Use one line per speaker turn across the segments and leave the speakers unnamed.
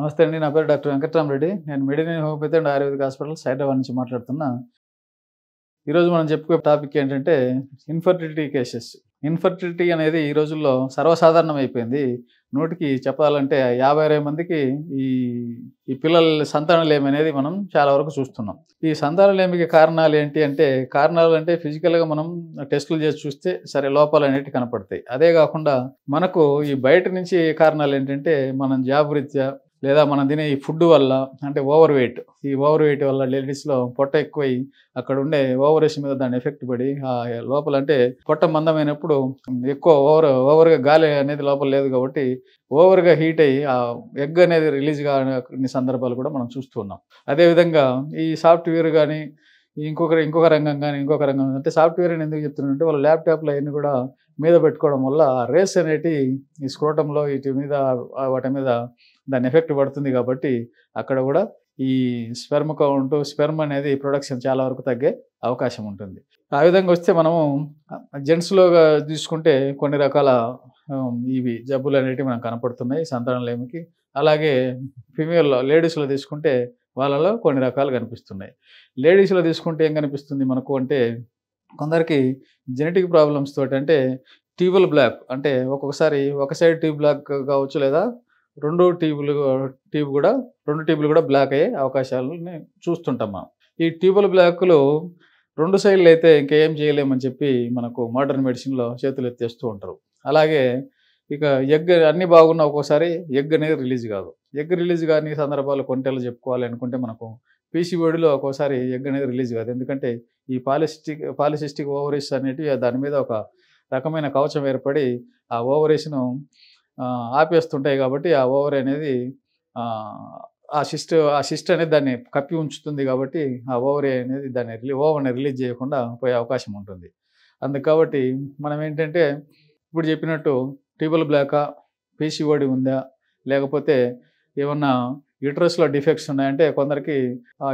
నమస్తే అండి. నా పేరు డాక్టర్ వెంకట్రామరెడ్డి. నేను Medinary homeopathy and Ayurvedic hospital Hyderabad నుంచి మాట్లాడుతున్నా. ఈరోజు మనం చెప్పుకునే టాపిక్ ఏంటంటే ఇన్‌ఫర్టిలిటీ కేసెస్. ఇన్‌ఫర్టిలిటీ అనేది ఈ రోజుల్లో సర్వసాధారణం అయిపోయింది. నూటికి చెప్పాలంటే 50, 60 మందికి ఈ ఈ పిల్లల సంతానలేమి అనేది మనం చాలా వరకు చూస్తున్నాం. ఈ సంతానలేమికి కారణాలు ఏంటి అంటే, కారణాలు అంటే ఫిజికల్‌గా మనం టెస్టులు చేసి చూస్తే సరే లోపాలనేటివి కనపడతాయి. అదే కాకుండా మనకు ఈ బయట నుంచి కారణాలు ఏంటంటే, మనం జాబ్ రీత్యా లేదా మనం తినే ఈ ఫుడ్ వల్ల అంటే ఓవర్ వెయిట్. ఈ ఓవర్ వెయిట్ వల్ల లేడీస్‌లో పొట్ట ఎక్కువై అక్కడ ఉండే ఓవరీస్ మీద దాని ఎఫెక్ట్ పడి లోపల అంటే పొట్ట మందమైనప్పుడు ఎక్కువ ఓవర్‌గా గాలి అనేది లోపల లేదు కాబట్టి ఓవర్‌గా హీట్ అయ్యి ఎగ్ అనేది రిలీజ్ కాని సందర్భాలు కూడా మనం చూస్తూ ఉన్నాం. అదేవిధంగా ఈ సాఫ్ట్‌వేర్ గాని ఇంకొక రంగం గాని అంటే సాఫ్ట్‌వేర్ అని ఎందుకు చెప్తున్నానంటే వాళ్ళు ల్యాప్‌టాప్‌లు అయన్నీ కూడా మీద పెట్టుకోవడం వల్ల రేస్ అనేటివి ఈ స్క్రోటంలో వీటి మీద వాటి మీద దాని ఎఫెక్ట్ పడుతుంది కాబట్టి అక్కడ కూడా ఈ స్పెర్మ్ అనేది ప్రొడక్షన్ చాలా వరకు తగ్గే అవకాశం ఉంటుంది. ఆ విధంగా వస్తే మనము జెంట్స్‌లోగా తీసుకుంటే కొన్ని రకాల ఇవి జబ్బులనేటివి మనకు కనపడుతున్నాయి సంతానలేమికి. అలాగే లేడీస్‌లో తీసుకుంటే వాళ్ళలో కొన్ని రకాలు కనిపిస్తున్నాయి. లేడీస్‌లో తీసుకుంటే ఏం కనిపిస్తుంది మనకు అంటే కొందరికి జెనెటిక్ ప్రాబ్లమ్స్ తోటి అంటే ట్యూబుల్ బ్లాక్ అంటే ఒక్కొక్కసారి ఒక సైడ్ ట్యూబ్ బ్లాక్ కావచ్చు లేదా 2 ట్యూబులు కూడా బ్లాక్ అయ్యే అవకాశాలని చూస్తుంటాం మనం. ఈ ట్యూబుల్ బ్లాక్‌లు 2 సైడ్‌లు అయితే ఇంకేం చేయలేమని చెప్పి మనకు మోడర్న్ మెడిసిన్‌లో చేతులు ఎత్తేస్తూ ఉంటారు. అలాగే ఇక ఎగ్ అన్నీ బాగున్నా ఒక్కోసారి ఎగ్ అనేది రిలీజ్ కాదు. ఎగ్ రిలీజ్ కాని సందర్భాలు కొంటెలు చెప్పుకోవాలి అనుకుంటే మనకు పీసీఓడీలో ఒక్కోసారి ఎగ్ అనేది రిలీజ్ కాదు. ఎందుకంటే ఈ పాలిసిస్టిక్ ఓవరీస్ అనేటివి దాని మీద ఒక రకమైన కవచం ఏర్పడి ఆ ఓవరీస్‌ను ఆపేస్తుంటాయి కాబట్టి ఆ ఓవరీ అనేది ఆ సిస్ట్ అనేది దాన్ని కప్పి ఉంచుతుంది కాబట్టి ఆ ఓవరీ అనేది ఓవర్‌ని రిలీజ్ చేయకుండా పోయే అవకాశం ఉంటుంది. కాబట్టి మనం ఏంటంటే ఇప్పుడు చెప్పినట్టు ట్యూబుల్ బ్లాకా, పీసీఓడీ ఉందా, లేకపోతే ఏమన్నా యూటరస్‌లో డిఫెక్ట్స్ ఉన్నాయంటే కొందరికి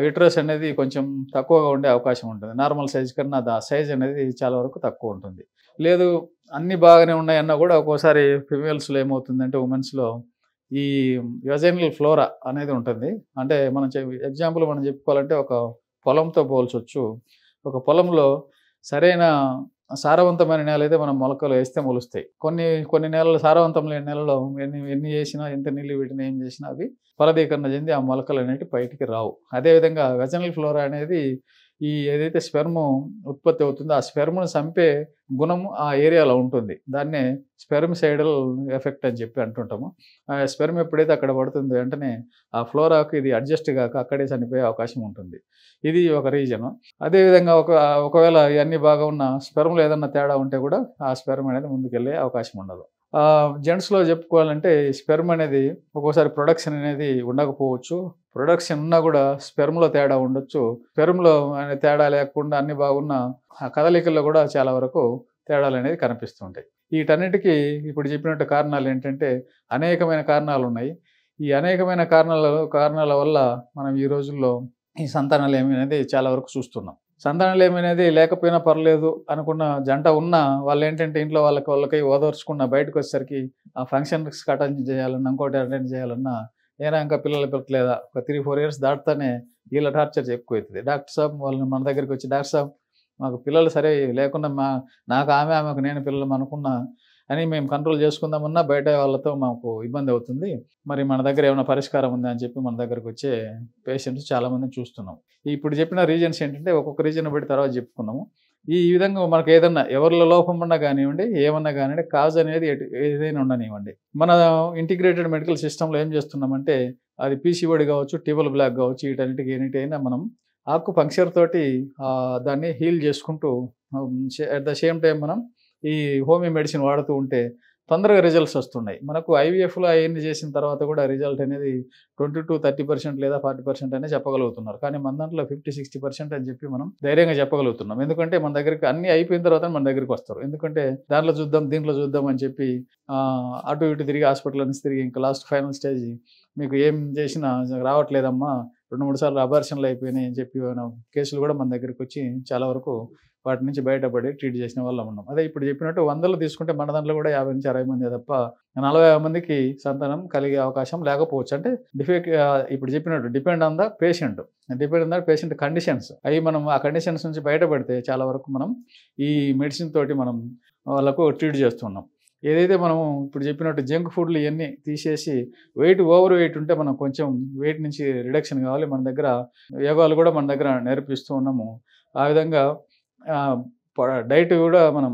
యూటరస్ అనేది కొంచెం తక్కువగా ఉండే అవకాశం ఉంటుంది. నార్మల్ సైజ్ కన్నా సైజ్ అనేది చాలా వరకు తక్కువ ఉంటుంది. లేదు అన్నీ బాగానే ఉన్నాయన్నా కూడా ఒక్కోసారి ఫిమేల్స్‌లో ఏమవుతుందంటే ఉమెన్స్‌లో ఈ వెజైనల్ ఫ్లోరా అనేది ఉంటుంది. అంటే మనం ఎగ్జాంపుల్ మనం చెప్పుకోవాలంటే ఒక పొలంతో పోల్చొచ్చు. ఒక పొలంలో సరైన సారవంతమైన నేల అయితే మనం మొలకలు వేస్తే మొలుస్తాయి. కొన్ని నేలలు సారవంతం లేని నేలలో ఎన్ని చేసినా ఎంత నీళ్ళు వీటిని ఏం చేసినా అవి ఫలదీకరణ చెంది ఆ మొలకలు అనేవి బయటికి రావు. అదేవిధంగా వెజైనల్ ఫ్లోరా అనేది ఏదైతే స్పెర్మ్ ఉత్పత్తి అవుతుందో ఆ స్పెర్మ్‌ను చంపే గుణము ఆ ఏరియాలో ఉంటుంది. దాన్నే స్పెర్మిసైడల్ ఎఫెక్ట్ అని చెప్పి అంటుంటాము. ఆ స్పెర్మ్ ఎప్పుడైతే అక్కడ పడుతుందో వెంటనే ఆ ఫ్లోరాకు ఇది అడ్జస్ట్ కాక అక్కడే చనిపోయే అవకాశం ఉంటుంది. ఇది ఒక రీజను. అదేవిధంగా ఒకవేళ ఇవన్నీ బాగా ఉన్న స్పెర్మ్‌లో ఏదన్నా తేడా ఉంటే కూడా ఆ స్పెర్మ్ అనేది ముందుకెళ్ళే అవకాశం ఉండదు. జెంట్స్‌లో చెప్పుకోవాలంటే స్పెర్మ్ అనేది ఒక్కోసారి ప్రొడక్షన్ అనేది ఉండకపోవచ్చు. ప్రొడక్షన్ ఉన్నా కూడా స్పెర్మ్‌లో తేడా ఉండొచ్చు. స్పెర్మ్‌లో అనే తేడా లేకుండా అన్నీ బాగున్న ఆ కదలికల్లో కూడా చాలా వరకు తేడాలనేవి కనిపిస్తుంటాయి. వీటన్నిటికీ ఇప్పుడు చెప్పినట్టు కారణాలు ఏంటంటే అనేకమైన కారణాలున్నాయి. ఈ అనేకమైన కారణాల వల్ల మనం ఈ రోజుల్లో ఈ సంతానలేమి అనేది చాలా వరకు చూస్తున్నాం. సంతానలేమి అనేది లేకపోయినా పర్లేదు అనుకున్న జంట ఉన్నా వాళ్ళేంటంటే ఇంట్లో వాళ్ళకై ఓదార్చుకున్న బయటకొచ్చేసరికి ఆ ఫంక్షన్స్‌కి అటెండ్ చేయాలన్నా, ఇంకోటి అటెండ్ చేయాలన్నా ఏరా ఇంకా పిల్లలు పుట్టలేదా? ఒక 3, 4 ఇయర్స్ దాటుతానే వీళ్ళ టార్చర్ ఎక్కువైతది. డాక్టర్ సాబ్ వాళ్ళు మన దగ్గరికొచ్చి డాక్టర్ సాబ్ మాకు పిల్లలు సరే లేకుండా నాకు ఆమెకు నేను పిల్లలు అనుకున్నా అని మేము కంట్రోల్ చేసుకుందామన్నా బయట వాళ్ళతో మాకు ఇబ్బంది అవుతుంది. మరి మన దగ్గర ఏమైనా పరిష్కారం ఉందా అని చెప్పి మన దగ్గరకు వచ్చే పేషెంట్స్ చాలామందిని చూస్తున్నాం. ఇప్పుడు చెప్పిన రీజన్స్ ఏంటంటే ఒక్కొక్క రీజన్ బట్టి తర్వాత చెప్పుకుందాము. ఈ విధంగా మనకు ఏదన్నా ఎవరిలో లోపం ఉన్నా కానివ్వండి, ఏమన్నా కానివ్వండి కాజ్ అనేది ఏదైనా ఉండనివ్వండి. మన ఇంటిగ్రేటెడ్ మెడికల్ సిస్టమ్‌లో ఏం చేస్తున్నామంటే అది పీసీఓడీ కావచ్చు, ట్యూబుల్ బ్లాక్ కావచ్చు వీటన్నిటికి ఎనిటైనా మనం ఆక్యుపంక్చర్ తోటి దాన్ని హీల్ చేసుకుంటూ అట్ ద సేమ్ టైం మనం ఈ హోమియో మెడిసిన్ వాడుతూ ఉంటే తొందరగా రిజల్ట్స్ వస్తున్నాయి. మనకు ఐవీఎఫ్‌లో అయన్నీ చేసిన తర్వాత కూడా రిజల్ట్ అనేది 20-30% లేదా 40% అనే చెప్పగలుగుతున్నారు. కానీ మన దాంట్లో 50-60% అని చెప్పి మనం ధైర్యంగా చెప్పగలుగుతున్నాం. ఎందుకంటే మన దగ్గరికి అన్నీ అయిపోయిన తర్వాత మన దగ్గరికి వస్తారు. ఎందుకంటే దాంట్లో చూద్దాం, దీంట్లో చూద్దాం అని చెప్పి అటు ఇటు తిరిగి హాస్పిటల్ నుంచి తిరిగి ఇంకా లాస్ట్ ఫైనల్ స్టేజ్ మీకు ఏం చేసినా రావట్లేదమ్మా 2, 3 సార్లు అబార్షన్‌లు అయిపోయినాయి అని చెప్పి కేసులు కూడా మన దగ్గరికి వచ్చి చాలా వరకు వాటి నుంచి బయటపడి ట్రీట్ చేసిన వాళ్ళం ఉన్నాం. అదే ఇప్పుడు చెప్పినట్టు 100లో తీసుకుంటే మన దాంట్లో కూడా 50-60 మందే తప్ప 40-50 మందికి సంతానం కలిగే అవకాశం లేకపోవచ్చు. అంటే ఇప్పుడు చెప్పినట్టు depend on the patient. Depend on the patient conditions. అవి మనం ఆ కండిషన్స్ నుంచి బయటపడితే చాలా వరకు మనం ఈ మెడిసిన్ తోటి మనం వాళ్ళకు ట్రీట్ చేస్తున్నాం. ఏదైతే మనం ఇప్పుడు చెప్పినట్టు జంక్ ఫుడ్లు ఇవన్నీ తీసేసి ఓవర్ వెయిట్ ఉంటే మనం కొంచెం వెయిట్ నుంచి రిడక్షన్ కావాలి. మన దగ్గర యోగాలు కూడా మన దగ్గర నేర్పిస్తూ ఉన్నాము. ఆ విధంగా డైట్ కూడా మనం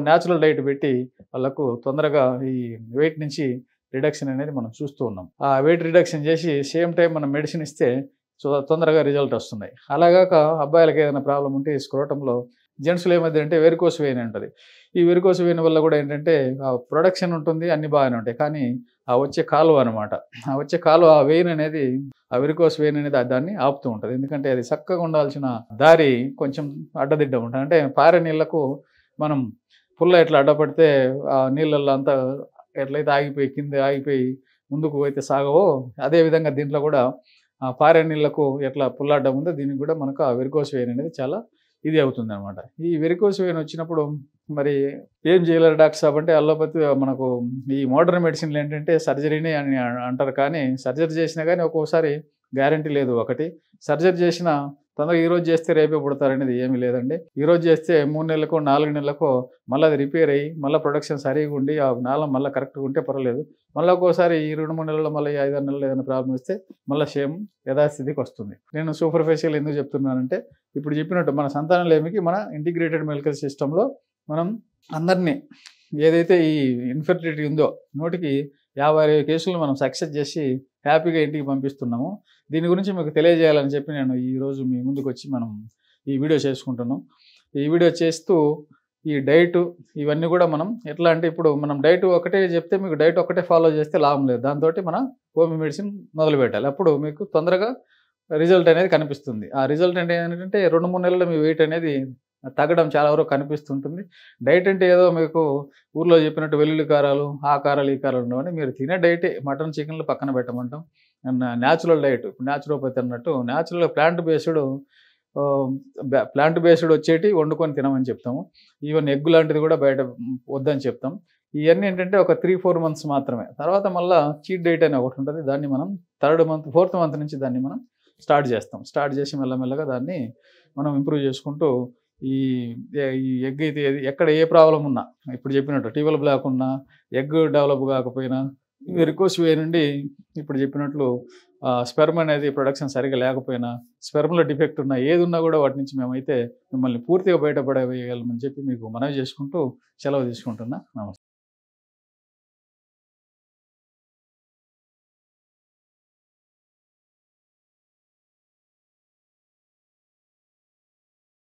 న్యాచురల్ డైట్ పెట్టి వాళ్ళకు తొందరగా ఈ వెయిట్ నుంచి రిడక్షన్ అనేది మనం చూస్తూ ఉన్నాం. ఆ వెయిట్ రిడక్షన్ చేసి సేమ్ టైం మనం మెడిసిన్ ఇస్తే తొందరగా రిజల్ట్ వస్తున్నాయి. అలాగాక అబ్బాయిలకి ఏదైనా ప్రాబ్లం ఉంటే స్క్రోటంలో జెంట్స్లో ఏమైంది అంటే వెరికోస్ వెయిన్ ఉంటుంది. ఈ వెరికోస్ వెయిన్ వల్ల కూడా ఏంటంటే ప్రొడక్షన్ ఉంటుంది, అన్ని బాగానే ఉంటాయి. కానీ ఆ వచ్చే కాలువ అనమాట, ఆ వెయిన్ అనేది, ఆ వెరికోస్ వెయిన్ అనేది దాన్ని ఆపుతూ ఉంటుంది. ఎందుకంటే అది చక్కగా ఉండాల్సిన దారి కొంచెం అడ్డదిడ్డం ఉంటుంది. అంటే పారే నీళ్లకు మనం పుల్ల ఎట్లా అడ్డపడితే ఆ నీళ్ళల్లో అంతా ఎట్లయితే కింద ఆగిపోయి ముందుకు అయితే సాగవో, అదేవిధంగా దీంట్లో కూడా పారే నీళ్లకు ఎట్లా పుల్ల అడ్డం ఉందో దీనికి కూడా మనకు ఆ వెరికోస్ వెయిన్ అనేది చాలా ఇది అవుతుంది అనమాట. ఈ వెరికోస్ వెయిన్ వచ్చినప్పుడు మరి ఏం చేయలేరు డాక్టర్ సాబ్ అంటే అల్లోపతి మనకు ఈ మోడర్న్ మెడిసిన్లు ఏంటంటే సర్జరీనే అని అంటారు. కానీ సర్జరీ చేసినా కానీ ఒక్కోసారి గ్యారంటీ లేదు. ఒకటి సర్జరీ చేసిన తొందరగా ఈరోజు చేస్తే రేపే పుడతారనేది ఏమీ లేదండి. ఈరోజు చేస్తే 3 నెలలకో 4 నెలలకో మళ్ళీ అది రిపేర్ అయ్యి మళ్ళీ ప్రొడక్షన్ సరిగా ఉండి ఆ నాళం మళ్ళీ కరెక్ట్గా ఉంటే పర్వాలేదు. మళ్ళీ ఒక్కోసారి ఈ 2-3 నెలల్లో మళ్ళీ 5-6 నెలలు ఏదైనా ప్రాబ్లం వస్తే మళ్ళీ సేమ్ యథాస్థితికి వస్తుంది. నేను సూపర్ఫిషియల్ ఎందుకు చెప్తున్నానంటే ఇప్పుడు చెప్పినట్టు మన సంతానలేమికి మన ఇంటిగ్రేటెడ్ మెడికల్ సిస్టంలో మనం అందరినీ ఏదైతే ఈ ఇన్ఫెర్టిలిటీ ఉందో 100కి 50-60 కేసులు మనం సక్సెస్ చేసి హ్యాపీగా ఇంటికి పంపిస్తున్నాము. దీని గురించి మీకు తెలియజేయాలని చెప్పి నేను ఈరోజు మీ ముందుకు వచ్చి మనం ఈ వీడియో చేసుకుంటున్నాం. ఈ వీడియో చేస్తూ ఈ డైట్ ఇవన్నీ కూడా మనం ఎట్లా అంటే ఇప్పుడు మనం డైట్ ఒకటే చెప్తే మీకు డైట్ ఒకటే ఫాలో చేస్తే లాభం లేదు. దాంతో మన హోమియో మెడిసిన్ మొదలు పెట్టాలి. అప్పుడు మీకు తొందరగా రిజల్ట్ అనేది కనిపిస్తుంది. ఆ రిజల్ట్ అంటే ఏంటంటే 2-3 నెలల్లో మీ వెయిట్ అనేది తగ్గడం చాలా వరకు కనిపిస్తుంటుంది. డైట్ అంటే ఏదో మీకు ఊర్లో చెప్పినట్టు వెల్లుల్లి కారాలు, ఆ కారాలు ఈ కారాలు ఉండవని మీరు తినే డైటే మటన్ చికెన్లు పక్కన పెట్టమంటాం. న్యాచురల్ డైట్ ఇప్పుడు న్యాచురోపతి అన్నట్టు న్యాచురల్ ప్లాంట్ బేస్డ్ వచ్చేటి వండుకొని తినమని చెప్తాము. ఈవెన్ ఎగ్ లాంటిది కూడా బయట వద్దని చెప్తాం. ఇవన్నీ ఏంటంటే ఒక 3-4 మంత్స్ మాత్రమే. తర్వాత మళ్ళీ చీట్ డైట్ అని ఒకటి ఉంటుంది. దాన్ని మనం 4th మంత్ నుంచి దాన్ని మనం స్టార్ట్ చేసి మెల్లమెల్లగా దాన్ని మనం ఇంప్రూవ్ చేసుకుంటూ ఈ ఎగ్ అయితే ఎక్కడ ఏ ప్రాబ్లం ఉన్నా ఇప్పుడు చెప్పినట్టు టీవల్ బ్లాక్ ఉన్నా, ఎగ్ డెవలప్ కాకపోయినా, వెరికోస్ వెయిన్ నుండి ఇప్పుడు చెప్పినట్లు స్పెర్మ్ అనేది ప్రొడక్షన్ సరిగా లేకపోయినా, స్పెర్మ్లో డిఫెక్ట్ ఉన్నా, ఏది ఉన్నా కూడా వాటి నుంచి మేమైతే మిమ్మల్ని పూర్తిగా బయటపడవేయగలమని చెప్పి మీకు మనవి చేసుకుంటూ సెలవు తీసుకుంటున్నా. నమస్తే.